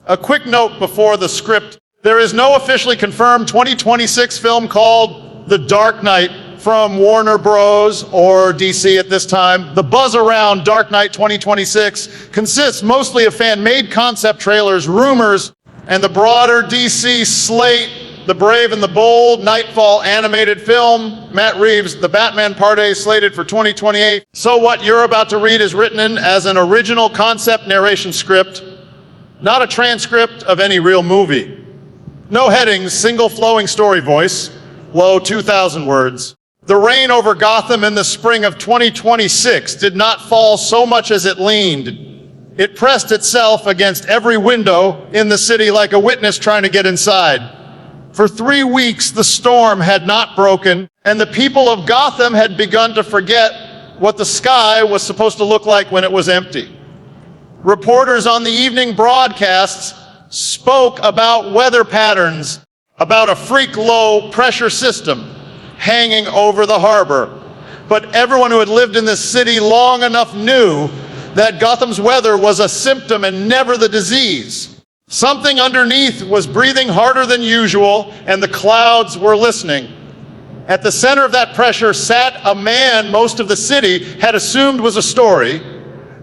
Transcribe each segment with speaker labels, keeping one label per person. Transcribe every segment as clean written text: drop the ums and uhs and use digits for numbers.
Speaker 1: A quick note before the script. There is no officially confirmed 2026 film called The Dark Knight from Warner Bros. Or DC at this time. The buzz around Dark Knight 2026 consists mostly of fan-made concept trailers, rumors, and the broader DC slate, The Brave and the Bold, Nightfall animated film, Matt Reeves' The Batman Part A slated for 2028. So what you're about to read is written as an original concept narration script, not a transcript of any real movie. No headings, single flowing story voice, low 2,000 words. The rain over Gotham in the spring of 2026 did not fall so much as it leaned. It pressed itself against every window in the city like a witness trying to get inside. For 3 weeks, the storm had not broken, and the people of Gotham had begun to forget what the sky was supposed to look like when it was empty. Reporters on the evening broadcasts spoke about weather patterns, about a freak low pressure system hanging over the harbor. But everyone who had lived in this city long enough knew that Gotham's weather was a symptom and never the disease. Something underneath was breathing harder than usual, and the clouds were listening. At the center of that pressure sat a man most of the city had assumed was a story,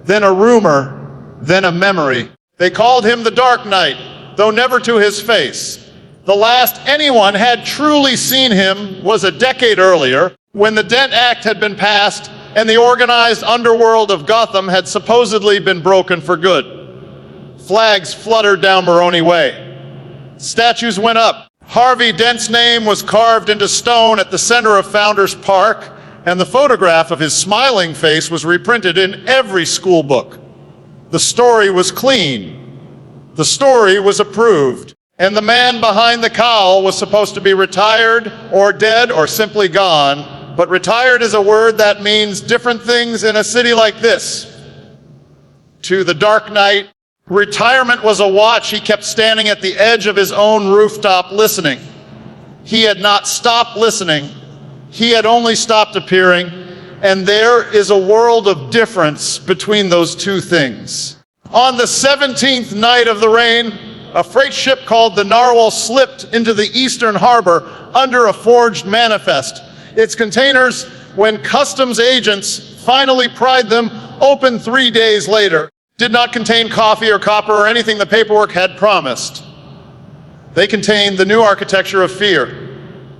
Speaker 1: then a rumor, then a memory. They called him the Dark Knight, though never to his face. The last anyone had truly seen him was a decade earlier, when the Dent Act had been passed and the organized underworld of Gotham had supposedly been broken for good. Flags fluttered down Maroni Way. Statues went up. Harvey Dent's name was carved into stone at the center of Founders Park, and the photograph of his smiling face was reprinted in every school book. The story was clean. The story was approved. And the man behind the cowl was supposed to be retired or dead or simply gone. But retired is a word that means different things in a city like this. To the Dark Knight, retirement was a watch he kept standing at the edge of his own rooftop listening. He had not stopped listening. He had only stopped appearing. And there is a world of difference between those two things. On the 17th night of the rain, a freight ship called the Narwhal slipped into the eastern harbor under a forged manifest. Its containers, when customs agents finally pried them open 3 days later, did not contain coffee or copper or anything the paperwork had promised. They contained the new architecture of fear.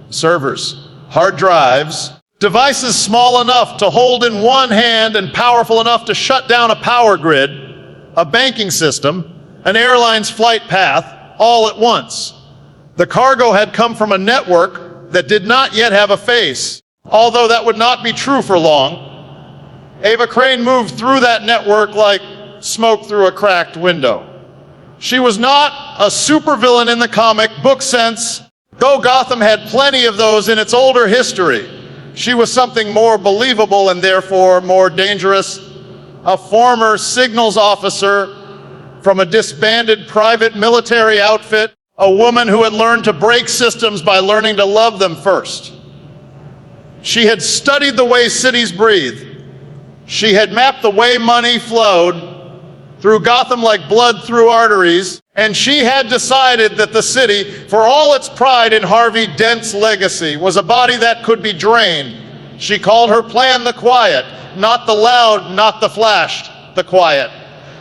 Speaker 1: Servers, hard drives, devices small enough to hold in one hand and powerful enough to shut down a power grid, a banking system, an airline's flight path, all at once. The cargo had come from a network that did not yet have a face, although that would not be true for long. Ava Crane moved through that network like smoke through a cracked window. She was not a supervillain in the comic book sense, though Gotham had plenty of those in its older history. She was something more believable and therefore more dangerous. A former signals officer from a disbanded private military outfit, a woman who had learned to break systems by learning to love them first. She had studied the way cities breathe. She had mapped the way money flowed through Gotham like blood through arteries, and she had decided that the city, for all its pride in Harvey Dent's legacy, was a body that could be drained. She called her plan the quiet, not the loud, not the flashed, the quiet.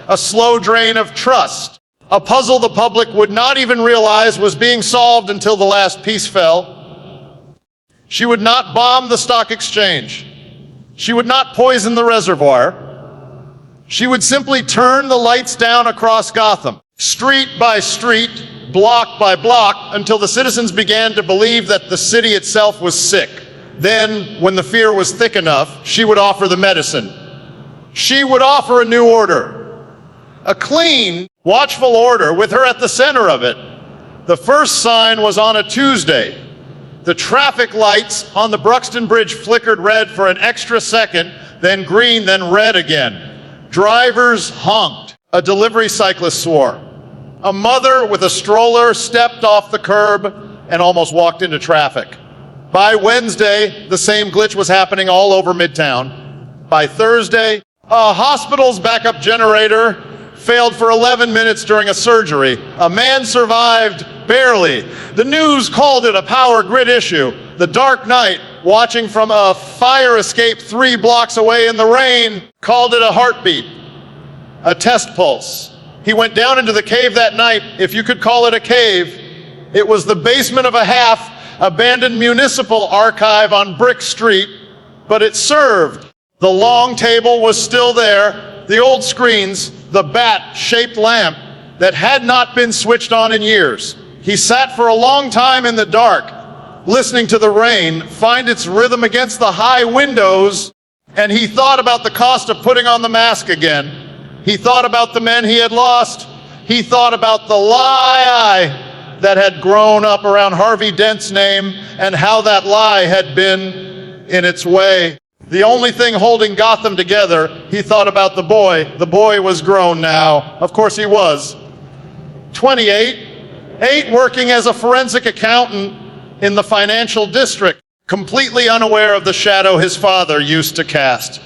Speaker 1: A slow drain of trust, a puzzle the public would not even realize was being solved until the last piece fell. She would not bomb the stock exchange. She would not poison the reservoir. She would simply turn the lights down across Gotham, street by street, block by block, until the citizens began to believe that the city itself was sick. Then, when the fear was thick enough, she would offer the medicine. She would offer a new order. A clean, watchful order with her at the center of it. The first sign was on a Tuesday. The traffic lights on the Bruxton Bridge flickered red for an extra second, then green, then red again. Drivers honked. A delivery cyclist swore. A mother with a stroller stepped off the curb and almost walked into traffic. By Wednesday, the same glitch was happening all over Midtown. By Thursday, a hospital's backup generator failed for 11 minutes during a surgery. A man survived, barely. The news called it a power grid issue. The Dark Knight, watching from a fire escape 3 blocks away in the rain, called it a heartbeat, a test pulse. He went down into the cave that night, if you could call it a cave. It was the basement of a half-abandoned municipal archive on Brick Street, but it served. The long table was still there, the old screens, the bat-shaped lamp that had not been switched on in years. He sat for a long time in the dark, listening to the rain find its rhythm against the high windows, and he thought about the cost of putting on the mask again. He thought about the men he had lost. He thought about the lie that had grown up around Harvey Dent's name and how that lie had been in its way. The only thing holding Gotham together, he thought about the boy. The boy was grown now. Of course he was. 28, working as a forensic accountant in the financial district, completely unaware of the shadow his father used to cast.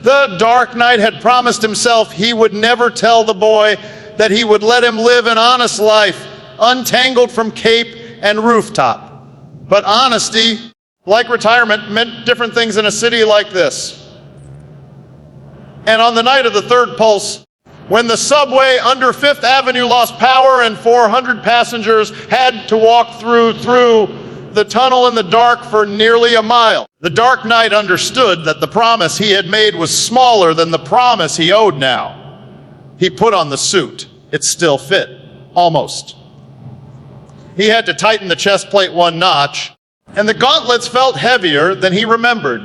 Speaker 1: The Dark Knight had promised himself he would never tell the boy, that he would let him live an honest life, untangled from cape and rooftop. But honesty, like retirement, meant different things in a city like this. And on the night of the third pulse, when the subway under 5th Avenue lost power and 400 passengers had to walk through the tunnel in the dark for nearly a mile, the Dark Knight understood that the promise he had made was smaller than the promise he owed now. He put on the suit. It still fit. Almost. He had to tighten the chest plate 1 notch, and the gauntlets felt heavier than he remembered.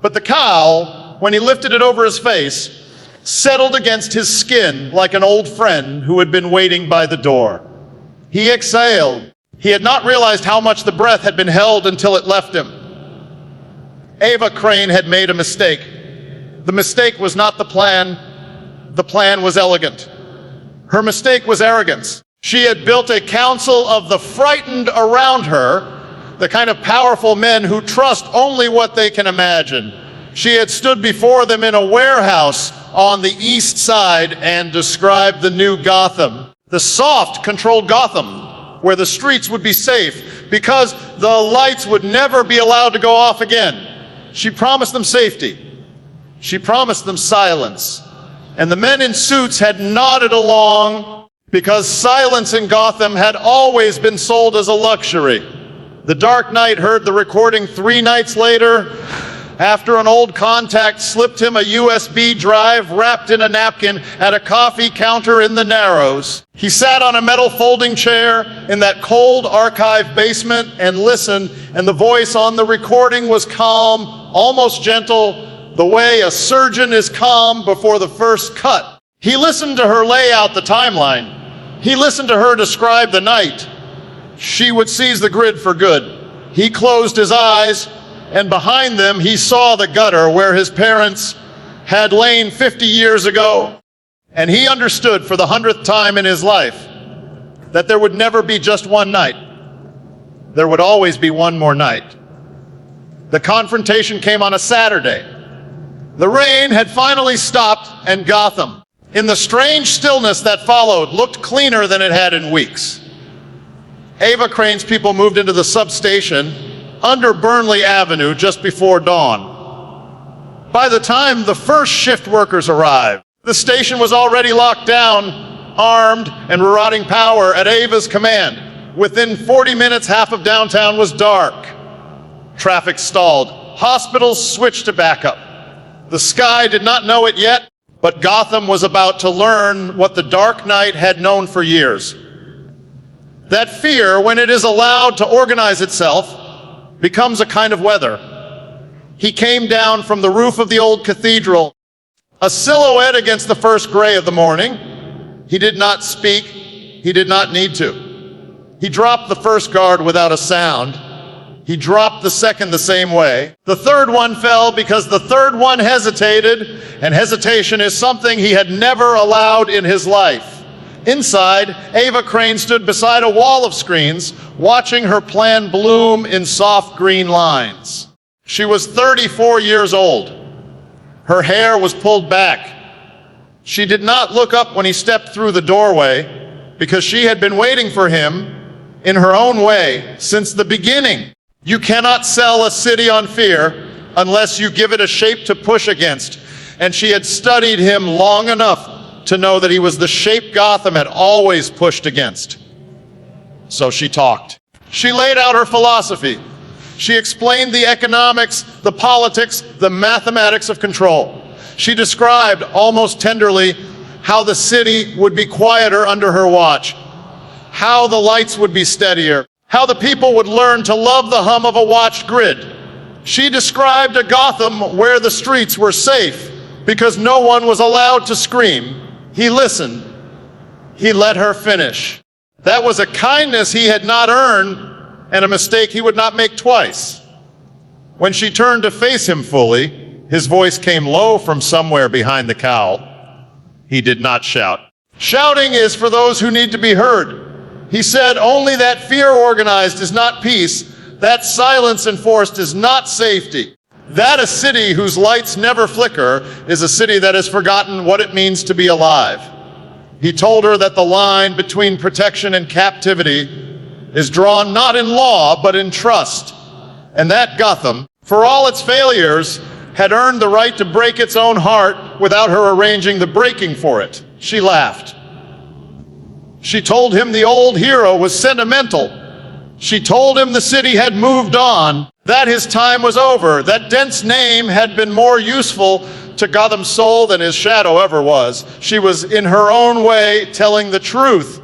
Speaker 1: But the cowl, when he lifted it over his face, settled against his skin like an old friend who had been waiting by the door. He exhaled. He had not realized how much the breath had been held until it left him. Ava Crane had made a mistake. The mistake was not the plan. The plan was elegant. Her mistake was arrogance. She had built a council of the frightened around her, the kind of powerful men who trust only what they can imagine. She had stood before them in a warehouse on the east side and described the new Gotham, the soft, controlled Gotham, where the streets would be safe because the lights would never be allowed to go off again. She promised them safety. She promised them silence. And the men in suits had nodded along because silence in Gotham had always been sold as a luxury. The Dark Knight heard the recording 3 nights later after an old contact slipped him a USB drive wrapped in a napkin at a coffee counter in the Narrows. He sat on a metal folding chair in that cold archive basement and listened, and the voice on the recording was calm, almost gentle, the way a surgeon is calm before the first cut. He listened to her lay out the timeline. He listened to her describe the night. She would seize the grid for good. He closed his eyes, and behind them he saw the gutter where his parents had lain 50 years ago. And he understood for the 100th time in his life that there would never be just one night. There would always be one more night. The confrontation came on a Saturday. The rain had finally stopped, and Gotham, in the strange stillness that followed, looked cleaner than it had in weeks. Ava Crane's people moved into the substation under Burnley Avenue just before dawn. By the time the first shift workers arrived, the station was already locked down, armed, and rerouting power at Ava's command. Within 40 minutes, half of downtown was dark. Traffic stalled. Hospitals switched to backup. The sky did not know it yet, but Gotham was about to learn what the Dark Knight had known for years. That fear, when it is allowed to organize itself, becomes a kind of weather. He came down from the roof of the old cathedral, a silhouette against the first gray of the morning. He did not speak. He did not need to. He dropped the first guard without a sound. He dropped the second the same way. The third one fell because the third one hesitated, and hesitation is something he had never allowed in his life. Inside, Ava Crane stood beside a wall of screens, watching her plan bloom in soft green lines. She was 34 years old. Her hair was pulled back. She did not look up when he stepped through the doorway because she had been waiting for him in her own way since the beginning. You cannot sell a city on fear unless you give it a shape to push against. And she had studied him long enough to know that he was the shape Gotham had always pushed against. So she talked. She laid out her philosophy. She explained the economics, the politics, the mathematics of control. She described, almost tenderly, how the city would be quieter under her watch, how the lights would be steadier, how the people would learn to love the hum of a watched grid. She described a Gotham where the streets were safe because no one was allowed to scream. He listened. He let her finish. That was a kindness he had not earned and a mistake he would not make twice. When she turned to face him fully, his voice came low from somewhere behind the cowl. He did not shout. Shouting is for those who need to be heard. He said, only that fear organized is not peace, that silence enforced is not safety. That a city whose lights never flicker is a city that has forgotten what it means to be alive. He told her that the line between protection and captivity is drawn not in law, but in trust. And that Gotham, for all its failures, had earned the right to break its own heart without her arranging the breaking for it. She laughed. She told him the old hero was sentimental. She told him the city had moved on, that his time was over, that Dent's name had been more useful to Gotham's soul than his shadow ever was. She was, in her own way, telling the truth.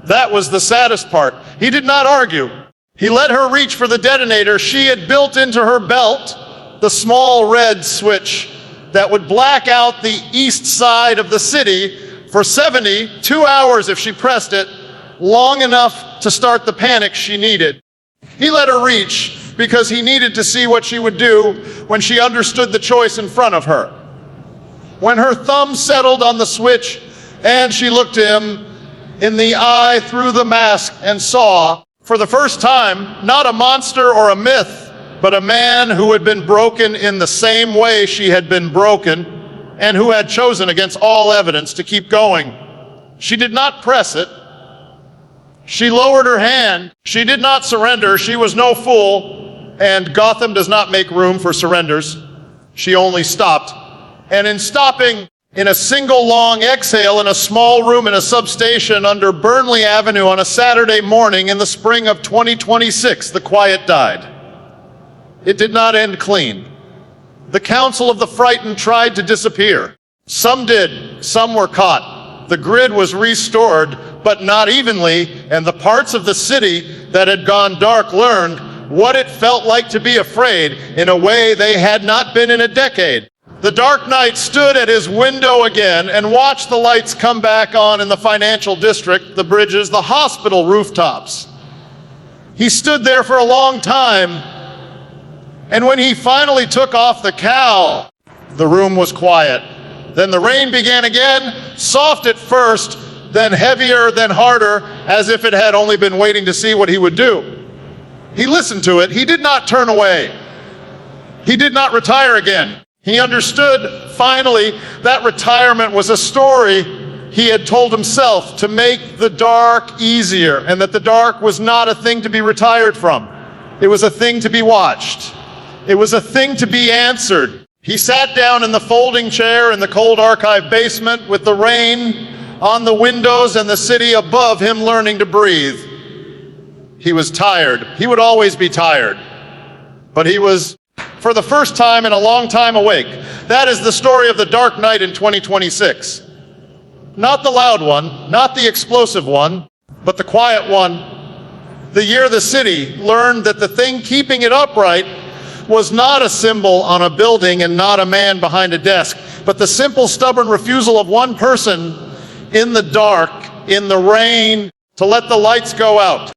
Speaker 1: That was the saddest part. He did not argue. He let her reach for the detonator she had built into her belt, the small red switch that would black out the east side of the city for 72 hours if she pressed it, long enough to start the panic she needed. He let her reach because he needed to see what she would do when she understood the choice in front of her. When her thumb settled on the switch and she looked him in the eye through the mask and saw, for the first time, not a monster or a myth, but a man who had been broken in the same way she had been broken and who had chosen against all evidence to keep going. She did not press it. She lowered her hand. She did not surrender. She was no fool, and Gotham does not make room for surrenders. She only stopped. And in stopping, in a single long exhale in a small room in a substation under Burnley Avenue on a Saturday morning in the spring of 2026, the quiet died. It did not end clean. The Council of the Frightened tried to disappear. Some did, some were caught. The grid was restored, but not evenly, and the parts of the city that had gone dark learned what it felt like to be afraid in a way they had not been in a decade. The Dark Knight stood at his window again and watched the lights come back on in the financial district, the bridges, the hospital rooftops. He stood there for a long time, and when he finally took off the cowl, the room was quiet. Then the rain began again, soft at first, then heavier, then harder, as if it had only been waiting to see what he would do. He listened to it. He did not turn away. He did not retire again. He understood, finally, that retirement was a story he had told himself to make the dark easier, and that the dark was not a thing to be retired from. It was a thing to be watched. It was a thing to be answered. He sat down in the folding chair in the cold archive basement with the rain on the windows and the city above him learning to breathe. He was tired. He would always be tired. But he was, for the first time in a long time, awake. That is the story of the Dark Knight in 2026. Not the loud one, not the explosive one, but the quiet one. The year the city learned that the thing keeping it upright was not a symbol on a building and not a man behind a desk, but the simple, stubborn refusal of one person in the dark, in the rain, to let the lights go out.